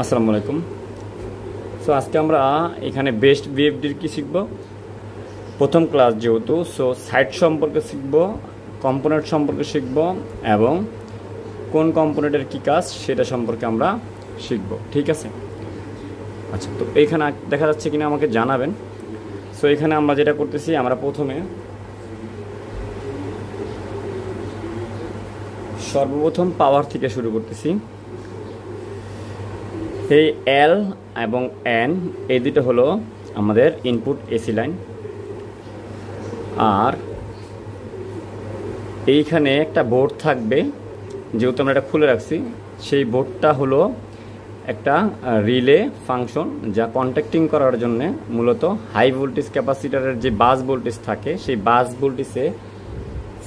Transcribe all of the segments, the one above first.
আসসালামু আলাইকুম। সো আজকে আমরা এখানে বেস্ট বিএফডির কি শিখব, প্রথম ক্লাস যেহেতু, সো সাইট সম্পর্কে শিখব, কম্পোনেন্ট সম্পর্কে শিখব এবং কোন কম্পোনেন্টের কি কাজ সেটা সম্পর্কে আমরা শিখব। ঠিক আছে, আচ্ছা। তো এইখানে দেখা যাচ্ছে কিনা আমাকে জানাবেন। সো এখানে আমরা যেটা করতেছি, আমরা প্রথমে সর্বপ্রথম পাওয়ার থেকে শুরু করতেছি। এই এল এবং এন এই দুটো হলো আমাদের ইনপুট এসি লাইন, আর এইখানে একটা বোর্ড থাকবে, যেহেতু আমরা এটা খুলে রাখছি। সেই বোর্ডটা হলো একটা রিলে ফাংশন, যা কন্ট্যাক্টিং করার জন্য মূলত হাই ভোল্টেজ ক্যাপাসিটারের যে বাস ভোল্টেজ থাকে, সেই বাস ভোল্টেজে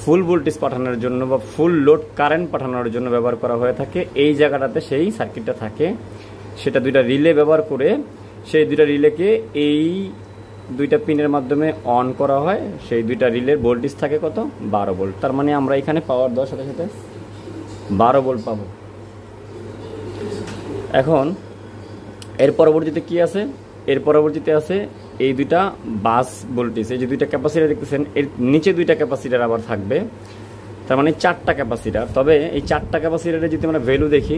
ফুল ভোল্টেজ পাঠানোর জন্য বা ফুল লোড কারেন্ট পাঠানোর জন্য ব্যবহার করা হয়ে থাকে। এই জায়গাটাতে সেই সার্কিটটা থাকে, সেটা দুইটা রিলে ব্যবহার করে সেই দুইটা রিলেকে এই দুইটা পিনের মাধ্যমে অন করা হয়। সেই দুইটা রিলের ভোল্টেজ থাকে কত, 12 ভোল্ট। তার মানে আমরা এখানে পাওয়ার দেওয়ার সাথে সাথে 12 ভোল্ট পাবো। এখন এর পরবর্তীতে কি আছে, এর পরবর্তীতে আছে এই দুইটা বাস ভোল্টেজ। এই যে দুইটা ক্যাপাসিটার দেখতেছেন, এর নিচে দুইটা ক্যাপাসিটার আবার থাকবে, তার মানে 4টা ক্যাপাসিটার। তবে এই 4টা ক্যাপাসিটারে যদি আমরা ভ্যালু দেখি,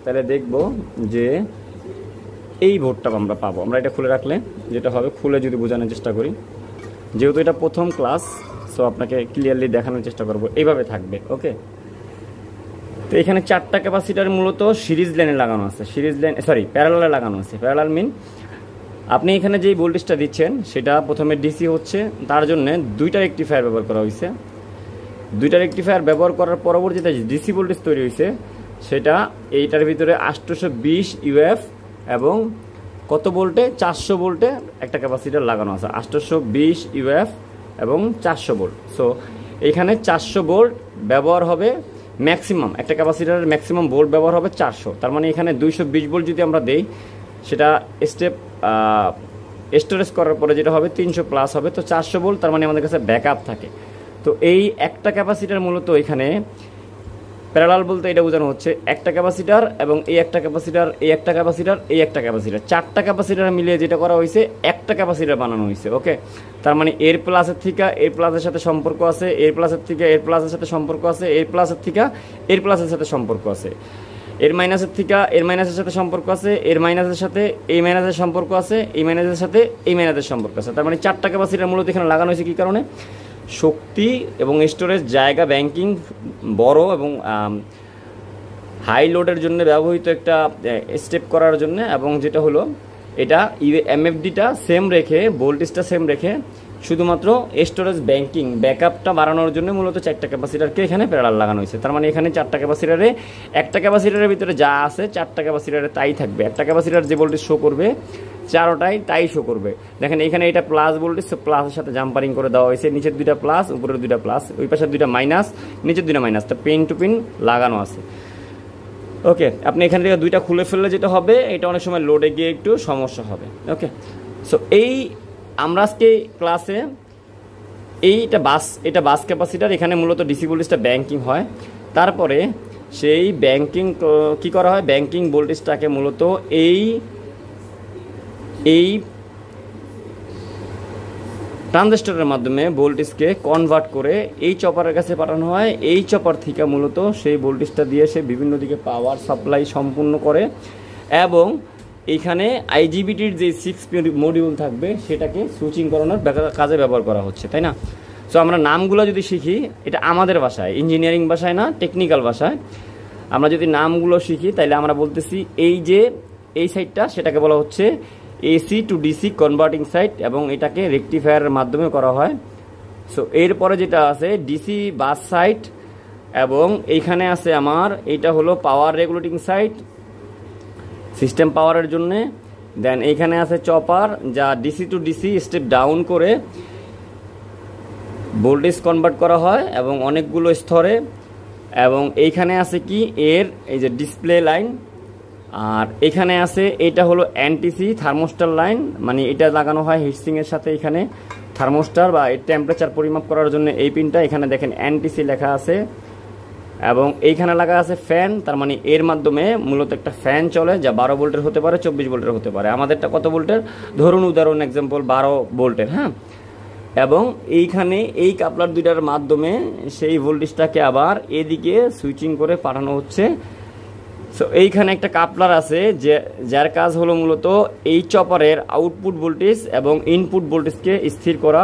তাহলে দেখব যে এই ভোল্টটা আমরা পাবো। আমরা এটা খুলে রাখলে যেটা হবে, খুলে যদি বোঝানোর চেষ্টা করি, যেহেতু এটা প্রথম ক্লাস, সো আপনাকে ক্লিয়ারলি দেখানোর চেষ্টা করব। এইভাবে থাকবে, ওকে। তো এখানে 4টা ক্যাপাসিটার মূলত সিরিজ লাইনে লাগানো আছে, সিরিজ লাইন প্যারালালে লাগানো আছে। প্যারালাল মিন আপনি এখানে যেই ভোল্টেজটা দিচ্ছেন সেটা প্রথমে ডিসি হচ্ছে, তার জন্য দুইটা রেকটিফায়ার ব্যবহার করা হয়েছে। দুইটা রেকটিফায়ার ব্যবহার করার পরবর্তীতে যে ডিসি ভোল্টেজ তৈরি হয়েছে, সেটা এইটার ভিতরে 820 ইউএফ এবং কত ভোল্টে, 400 ভোল্টে একটা ক্যাপাসিটার লাগানো আছে। 820 ইউএফ এবং 400 ভোল্ট। সো এখানে 400 ভোল্ট ব্যবহার হবে ম্যাক্সিমাম, একটা ক্যাপাসিটারের ম্যাক্সিমাম ভোল্ট ব্যবহার হবে 400। তার মানে এখানে 220 ভোল্ট যদি আমরা দেই, সেটা স্টোরেজ করার পরে যেটা হবে 300 প্লাস হবে। তো 400 ভোল্ট, তার মানে আমাদের কাছে ব্যাকআপ থাকে। তো এই একটা ক্যাপাসিটার মূলত এখানে প্যারালাল বলতে এটা বোঝানো হচ্ছে একটা ক্যাপাসিটার এবং এই একটা ক্যাপাসিটার, এই একটা ক্যাপাসিটার, এই একটা ক্যাপাসিটার, 4টা ক্যাপাসিটার মিলিয়ে যেটা করা হয়েছে একটা ক্যাপাসিটার বানানো হয়েছে, ওকে। তার মানে এর প্লাসের থেকে এর প্লাসের সাথে সম্পর্ক আছে, এর প্লাসের থেকে এর প্লাসের সাথে সম্পর্ক আছে, এর প্লাসের থেকে এর প্লাসের সাথে সম্পর্ক আছে, এর মাইনাসের থেকে এর মাইনাসের সাথে সম্পর্ক আছে, এর মাইনাসের সাথে এই মাইনাসের সম্পর্ক আছে, এই মাইনাসের সাথে এই মাইনাসের সম্পর্ক আছে। তার মানে 4টা ক্যাপাসিটার মূলত এখানে লাগানো হয়েছে কি কারণে, শক্তি এবং স্টোরেজ জায়গা ব্যাংকিং বড় এবং হাই লোডের জন্য ব্যবহৃত একটা স্টেপ করার জন্য, এবং যেটা হলো এটা এমএফডিটা সেম রেখে, ভোল্টেজটা সেম রেখে, শুধুমাত্র স্টোরেজ ব্যাংকিং ব্যাকআপটা বাড়ানোর জন্য মূলত 4টা ক্যাপাসিটারকে এখানে প্যারালাল লাগানো হয়েছে। তার মানে এখানে 4টা ক্যাপাসিটারে, একটা ক্যাপাসিটারের ভিতরে যা আছে 4টা ক্যাপাসিটারে তাই থাকবে। একটা ক্যাপাসিটার যে ভোল্টেজ শো করবে, 4টাই তাই শো করবে। দেখেন এখানে এটা প্লাস ভোল্টেজ, প্লাসের সাথে জাম্পারিং করে দেওয়া হয়েছে। নিচের দুইটা প্লাস, উপরের দুইটা প্লাস, ওই পাশের দুইটা মাইনাস, নিচের দুইটা মাইনাস, তা পিন টু পিন লাগানো আছে, ওকে। আপনি এখান থেকে দুইটা খুলে ফেললে যেটা হবে, এটা অনেক সময় লোডে গিয়ে একটু সমস্যা হবে, ওকে। সো এই আমরা আজকে ক্লাসে এটা বাস ক্যাপাসিটার, এখানে মূলত ডিসি ভোল্টেজটা ব্যাংকিং হয়। তারপরে সেই ব্যাংকিং কি করা হয়, ব্যাংকিং ভোল্টেজটাকে মূলত এই ট্রানজিস্টরের মাধ্যমে ভোল্টেজকে কনভার্ট করে এই চপারের কাছে পাঠানো হয়। এই চপার থেকে মূলত সেই ভোল্টেজটা দিয়ে সে বিভিন্ন দিকে পাওয়ার সাপ্লাই সম্পূর্ণ করে, এবং এইখানে আইজিবিটির যে 6 মডিউল থাকবে সেটাকে সুইচিং করানোর কাজে ব্যবহার করা হচ্ছে, তাই না? সো আমরা নামগুলো যদি শিখি, এটা আমাদের ভাষায়, ইঞ্জিনিয়ারিং ভাষায় না, টেকনিক্যাল ভাষায় আমরা যদি নামগুলো শিখি, তাইলে আমরা বলতেছি এই যে এই সাইডটা, সেটাকে বলা হচ্ছে AC to DC converting side, এবং এটাকে রেকটিফায়ারের মাধ্যমে করা হয়। সো এরপরে যেটা আছে ডিসি বাস সাইট, এবং এইখানে আছে আমার এইটা হলো পাওয়ার রেগুলেটিং সাইট, সিস্টেম পাওয়ারের জন্য। দেন এইখানে আছে চপার, যা DC two DC step down করে ভোল্টেজ কনভার্ট করা হয় এবং অনেকগুলো স্তরে। এবং এইখানে আছে কি এর এই যে ডিসপ্লে লাইন, আর এখানে আছে এটা হলো এনটিসি থার্মোস্টার লাইন, মানে এটা লাগানো হয় হিটসিংয়ের সাথে। এখানে থার্মোস্টার বা টেম্পারেচার পরিমাপ করার জন্য এই পিনটা, এখানে দেখেন এনটিসি লেখা আছে, এবং এইখানে লাগা আছে ফ্যান, তার মানে এর মাধ্যমে মূলত একটা ফ্যান চলে, যা 12 ভোল্টের হতে পারে, 24 ভোল্টের হতে পারে। আমাদেরটা কত ভোল্টের, ধরুন উদাহরণ এক্সাম্পল 12 ভোল্টের, হ্যাঁ। এবং এইখানে এই কাপলার দুইটার মাধ্যমে সেই ভোল্টেজটাকে আবার এদিকে সুইচিং করে পাঠানো হচ্ছে। সো এইখানে একটা কাপলার আছে যে যার কাজ হলো মূলত এই চপারের আউটপুট ভোল্টেজ এবং ইনপুট ভোল্টেজকে স্থির করা।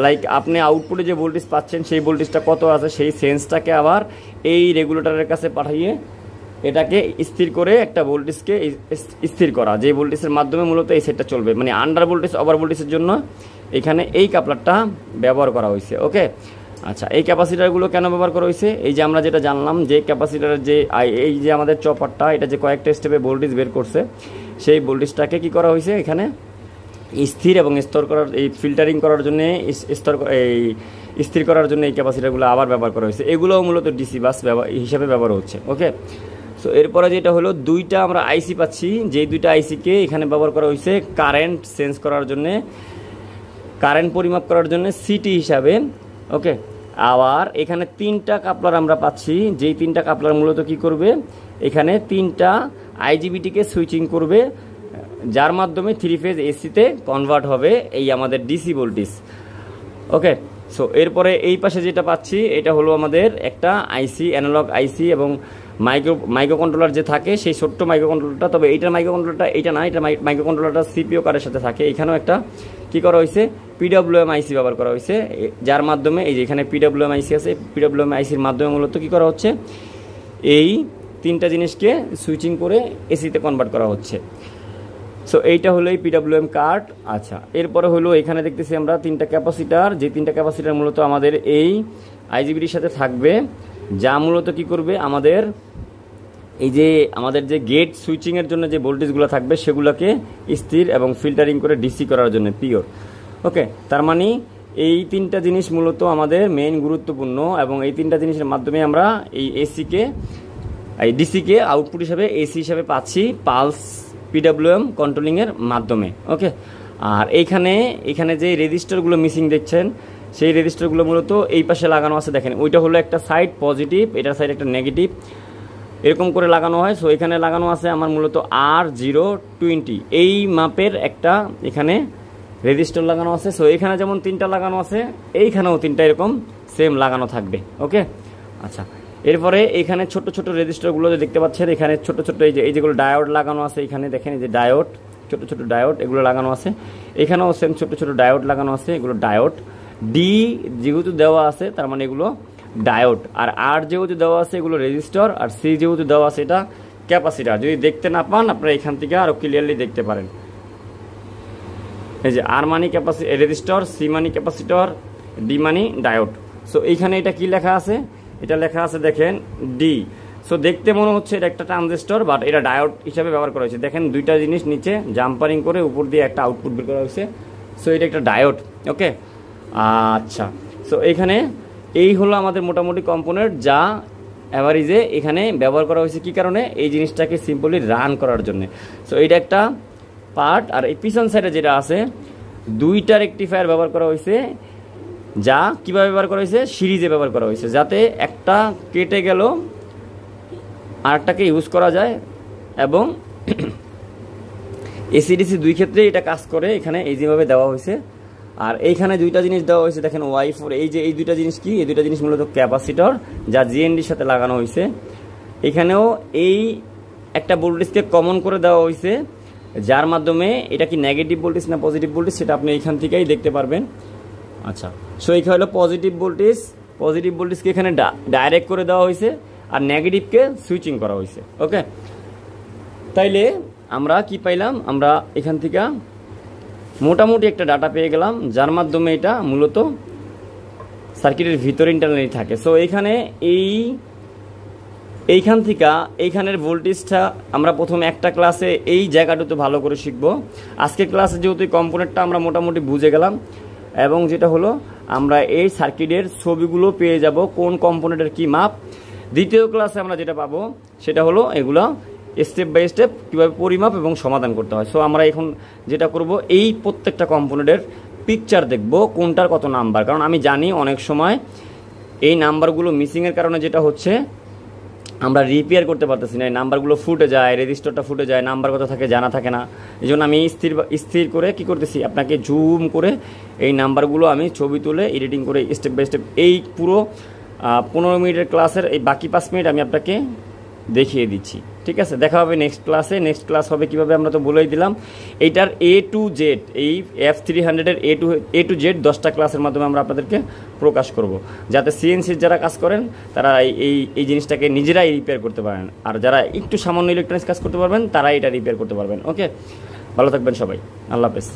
লাইক আপনি আউটপুটে যে ভোল্টেজ পাচ্ছেন সেই ভোল্টেজটা কত আছে সেই সেন্সটাকে আবার এই রেগুলেটরের কাছে পাঠিয়ে এটাকে স্থির করে একটা ভোল্টেজকে স্থির করা, যে ভোল্টেজের মাধ্যমে মূলত এই সেটটা চলবে। মানে আন্ডার ভোল্টেজ ওভার ভোল্টেজের জন্য এখানে এই কাপলারটা ব্যবহার করা হয়েছে। ওকে, আচ্ছা, এই ক্যাপাসিটারগুলো কেন ব্যবহার করা হয়েছে? এই যে আমরা যেটা জানলাম যে ক্যাপাসিটারের যে এই যে আমাদের চপারটা, এটা যে কয়েকটা স্টেপে ভোল্টেজ বের করছে, সেই ভোল্টেজটাকে কি করা হয়েছে এখানে স্থির এবং স্তর করার, এই ফিল্টারিং করার জন্য, এই স্থির করার জন্য এই ক্যাপাসিটারগুলো আবার ব্যবহার করা হয়েছে। এগুলোও মূলত ডিসি বাস হিসাবে ব্যবহার হচ্ছে। ওকে, সো এরপরে যেটা হলো দুইটা আমরা আইসি পাচ্ছি, যেই দুইটা আইসিকে এখানে ব্যবহার করা হয়েছে কারেন্ট সেন্স করার জন্যে, কারেন্ট পরিমাপ করার জন্য সিটি হিসাবে। ওকে, আবার এখানে 3টা কাপলার আমরা পাচ্ছি, যেই 3টা কাপলার মূলত কি করবে, এখানে 3টা আইজিবিটিকে সুইচিং করবে, যার মাধ্যমে 3 ফেজ এসিতে কনভার্ট হবে এই আমাদের ডিসি ভোল্টেজ। ওকে, সো এরপরে এই পাশে যেটা পাচ্ছি এটা হলো আমাদের একটা আইসি, অ্যানালগ আইসি, এবং মাইক্রো কন্ট্রোলার যে থাকে সেই ছোট্ট মাইক্রো কন্ট্রোলারটা, তবে এইটার মাইক্রো কন্ট্রোলারটা এইটা না, এটা মাইক্রো কন্ট্রোলারটা সিপিও কার্ডের সাথে থাকে। এখানেও একটা কি করা হয়েছে, পিডব্লিউএম আইসি ব্যবহার করা হয়েছে, যার মাধ্যমে এই যে এখানে পিডব্লিউএম আইসি আছে, পিডব্লিউএম আইসির মাধ্যমে মূলত কি করা হচ্ছে, এই 3টা জিনিসকে সুইচিং করে এসিতে কনভার্ট করা হচ্ছে। সো এইটা হলো এই পিডব্লিউএম কার্ড। আচ্ছা, এরপরে হলো এখানে দেখতেছি আমরা 3টা ক্যাপাসিটার, যে 3টা ক্যাপাসিটার মূলত আমাদের এই আইজিবিটির সাথে থাকবে, যা মূলত কি করবে, আমাদের এই যে আমাদের যে গেট সুইচিংয়ের জন্য যে ভোল্টেজগুলো থাকবে সেগুলোকে স্থির এবং ফিল্টারিং করে ডিসি করার জন্য পিওর। ওকে, তার মানে এই 3টা জিনিস মূলত আমাদের মেইন গুরুত্বপূর্ণ, এবং এই 3টা জিনিসের মাধ্যমে আমরা এই এসিকে, এই ডিসিকে আউটপুট হিসাবে এসি হিসাবে পাচ্ছি পালস পিডব্লিউএম কন্ট্রোলিংয়ের মাধ্যমে। ওকে, আর এখানে যে রেজিস্টারগুলো মিসিং দেখছেন, সেই রেজিস্টারগুলো মূলত এই পাশে লাগানো আছে, দেখেন ওইটা হলো একটা সাইড পজিটিভ, এটার সাইড একটা নেগেটিভ, এরকম করে লাগানো হয়। সো এখানে লাগানো আছে আমার মূলত R020 এই মাপের একটা এখানে রেজিস্টার লাগানো আছে। সো এখানে যেমন 3টা লাগানো আছে, এইখানেও 3টা এরকম সেম লাগানো থাকবে। ওকে, আচ্ছা, এরপরে এখানে ছোট ছোট রেজিস্টারগুলো যে দেখতে পাচ্ছেন, এখানে ছোট ছোট এই যেগুলো ডায়োড লাগানো আছে, এখানে দেখেন এই যে ডায়োড, ছোট ছোট ডায়োড এগুলো লাগানো আছে, এখানেও সেম ছোট ছোট ডায়োড লাগানো আছে, এগুলো ডায়োড। ডি যেহেতু দেওয়া আছে তার মানে এগুলো ডায়োড, আর আর যেহেতু দেওয়া আছে এগুলো রেজিস্টার, আর সি যেহেতু দেওয়া আছে এটা ক্যাপাসিটার। যদি দেখতে না পান আপনারা এখান থেকে আরও ক্লিয়ারলি দেখতে পারেন। এই যে আর মানি রেজিস্টার, সি মানি ক্যাপাসিটর, ডি মানি ডায়োড। সো এইখানে এটা কি লেখা আছে, এটা লেখা আছে দেখেন ডি। সো দেখতে মনে হচ্ছে এটা একটা ট্রানজিস্টর, বাট এটা ডায়োড হিসাবে ব্যবহার করা হয়েছে। দেখেন দুইটা জিনিস নিচে জাম্পারিং করে উপর দিয়ে একটা আউটপুট বের করা হয়েছে। সো এটা একটা ডায়োড। ওকে, আচ্ছা, সো এখানে এই হলো আমাদের মোটামুটি কম্পোনেন্ট যা অ্যাভারেজে এখানে ব্যবহার করা হয়েছে। কী কারণে, এই জিনিসটাকে সিম্পলি রান করার জন্য। সো এটা একটা পার্ট। আর এই পিছন সাইডে যেটা আছে 2টা রেকটিফায়ার ব্যবহার করা হয়েছে, যা কীভাবে ব্যবহার করা হয়েছে, সিরিজে ব্যবহার করা হয়েছে, যাতে একটা কেটে গেল আরেকটাকে ইউজ করা যায়। এবং এসিডিসি 2 ক্ষেত্রে এটা কাজ করে, এখানে এই যেভাবে দেওয়া হয়েছে। আর এইখানে 2টা জিনিস দেওয়া হয়েছে, দেখেন Y4, এই যে এই 2টা জিনিস কি, এই 2টা জিনিস মূলত ক্যাপাসিটর, যা জিএনডির সাথে লাগানো হয়েছে। এখানেও এই একটা ভোল্টেজকে কমন করে দেওয়া হয়েছে, যার মাধ্যমে এটা কি নেগেটিভ ভোল্টেজ না পজিটিভ ভোল্টেজ সেটা আপনি এইখান থেকেই দেখতে পারবেন। আচ্ছা, সো এইখানে হলো পজিটিভ ভোল্টেজকে এখানে ডাইরেক্ট করে দেওয়া হয়েছে, আর নেগেটিভকে সুইচিং করা হয়েছে। ওকে, তাইলে আমরা কি পাইলাম, আমরা এখান থেকে মোটামুটি একটা ডাটা পেয়ে গেলাম, যার মাধ্যমে এটা মূলত সার্কিটের ভিতরে ইন্টারনালি থাকে। সো এখানে এইখান থেকে এইখানের ভোল্টেজটা আমরা প্রথম একটা ক্লাসে এই জায়গাটাতে ভালো করে শিখবো। আজকের ক্লাসে যেহেতু এই কম্পোনেন্টটা আমরা মোটামুটি বুঝে গেলাম, এবং যেটা হলো আমরা এই সার্কিটের ছবিগুলো পেয়ে যাব কোন কম্পোনেন্টের কি মাপ। দ্বিতীয় ক্লাসে আমরা যেটা পাবো সেটা হলো এগুলো স্টেপ বাই স্টেপ কীভাবে পরিমাপ এবং সমাধান করতে হয়। সো আমরা এখন যেটা করব, এই প্রত্যেকটা কম্পোনেন্টের পিকচার দেখব কোনটার কত নাম্বার, কারণ আমি জানি অনেক সময় এই নাম্বারগুলো মিসিংয়ের কারণে যেটা হচ্ছে, আমরা রিপেয়ার করতে পারতেছি না, এই নাম্বারগুলো ফুটে যায়, রেজিস্টারটা ফুটে যায়, নাম্বার কত থাকে জানা থাকে না। এই জন্য আমি স্থির করে কি করতেছি, আপনাকে জুম করে এই নাম্বারগুলো আমি ছবি তুলে এডিটিং করে স্টেপ বাই স্টেপ এই পুরো 15 মিনিটের ক্লাসের এই বাকি 5 মিনিট আমি আপনাকে দেখিয়ে দিচ্ছি। ঠিক আছে, দেখা হবে নেক্সট ক্লাসে। নেক্সট ক্লাস হবে কীভাবে আমরা তো বলেই দিলাম। এইটার A to Z, এই F300-এর A to Z 10টা ক্লাসের মাধ্যমে আমরা আপনাদেরকে প্রকাশ করব, যাতে সিএনসির যারা কাজ করেন তারা এই জিনিসটাকে নিজেরাই রিপেয়ার করতে পারেন, আর যারা একটু সামান্য ইলেকট্রনিক্স কাজ করতে পারবেন তারা এটা রিপেয়ার করতে পারবেন। ওকে, ভালো থাকবেন সবাই, আল্লাহ হাফেজ।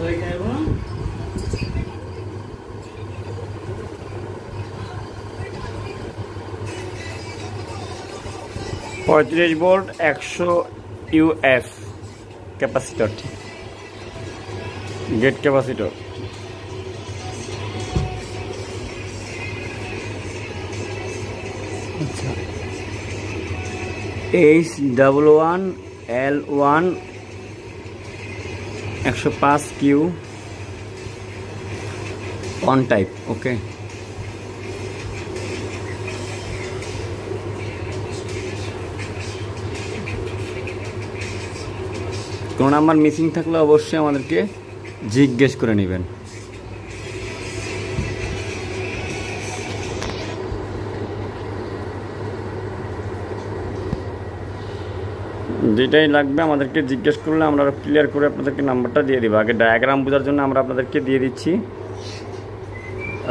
হয়ে যাব 35 volt 100 UF capacitor, gate capacitor. আচ্ছা, H11L1 105 Q অন টাইপ। ওকে, কোনো নাম্বার মিসিং থাকলে অবশ্যই আমাদেরকে জিজ্ঞেস করে নেবেন। যেটাই লাগবে আমাদেরকে জিজ্ঞেস করলে আমরা ক্লিয়ার করে আপনাদেরকে নাম্বারটা দিয়ে দেবো। আগে ডায়াগ্রাম বোঝার জন্য আমরা আপনাদেরকে দিয়ে দিচ্ছি,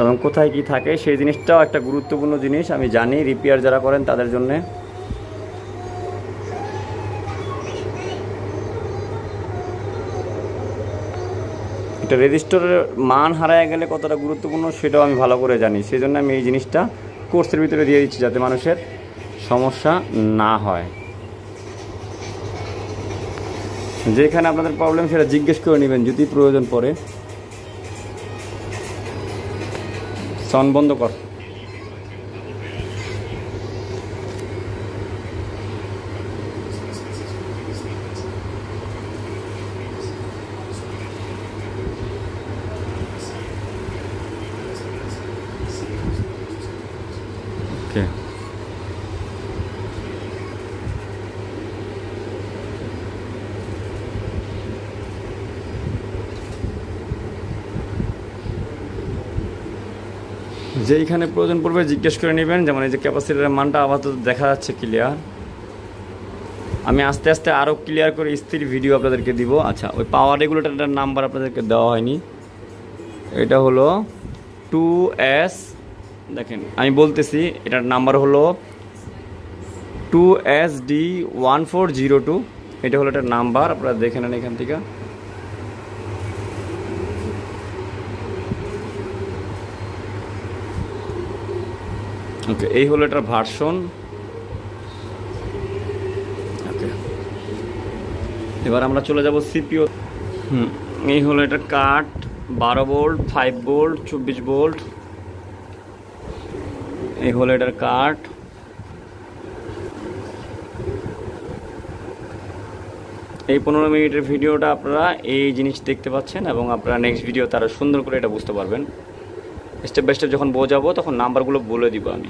এবং কোথায় কি থাকে সেই জিনিসটাও একটা গুরুত্বপূর্ণ জিনিস, আমি জানি রিপেয়ার যারা করেন তাদের জন্যে। এটা রেজিস্টারের মান হারায় গেলে কতটা গুরুত্বপূর্ণ সেটাও আমি ভালো করে জানি, সেই জন্য আমি এই জিনিসটা কোর্সের ভিতরে দিয়ে দিচ্ছি যাতে মানুষের সমস্যা না হয়। যেখানে আপনাদের প্রবলেম সেটা জিজ্ঞেস করে নেবেন যদি প্রয়োজন পড়ে। সাউন্ড বন্ধ কর। ওকে, যেইখানে প্রয়োজন পড়বে জিজ্ঞেস করে নেবেন। যেমন এই যে ক্যাপাসিটরের মানটা আপাতত দেখা যাচ্ছে ক্লিয়ার, আমি আস্তে আস্তে আরও ক্লিয়ার করে স্থির ভিডিও আপনাদেরকে দিব। আচ্ছা, ওই পাওয়ার রেগুলেটরের নাম্বার আপনাদেরকে দেওয়া হয়নি, এটা হলো 2S, দেখেন আমি বলতেছি এটার নাম্বার হলো 2SD1402, এটা হলো এটার নাম্বার, আপনারা দেখে নেন এখান থেকে। ওকে, এই হলো এটার ভার্সন। ওকে, এবার আমরা চলে যাব সিপিইউ। এই হলো এটার কাট, 12 ভোল্ট, 5 ভোল্ট, 24 ভোল্ট। এই হলো এটার কাট। এই 15 মিনিটের ভিডিওটা আপনারা এই জিনিস দেখতে পাচ্ছেন এবং আপনারা নেক্সট ভিডিও তারা সুন্দর করে এটা বুঝতে পারবেন। স্টেপ বাই স্টেপ যখন বোঝাবো তখন নাম্বারগুলো বলে দিব আমি।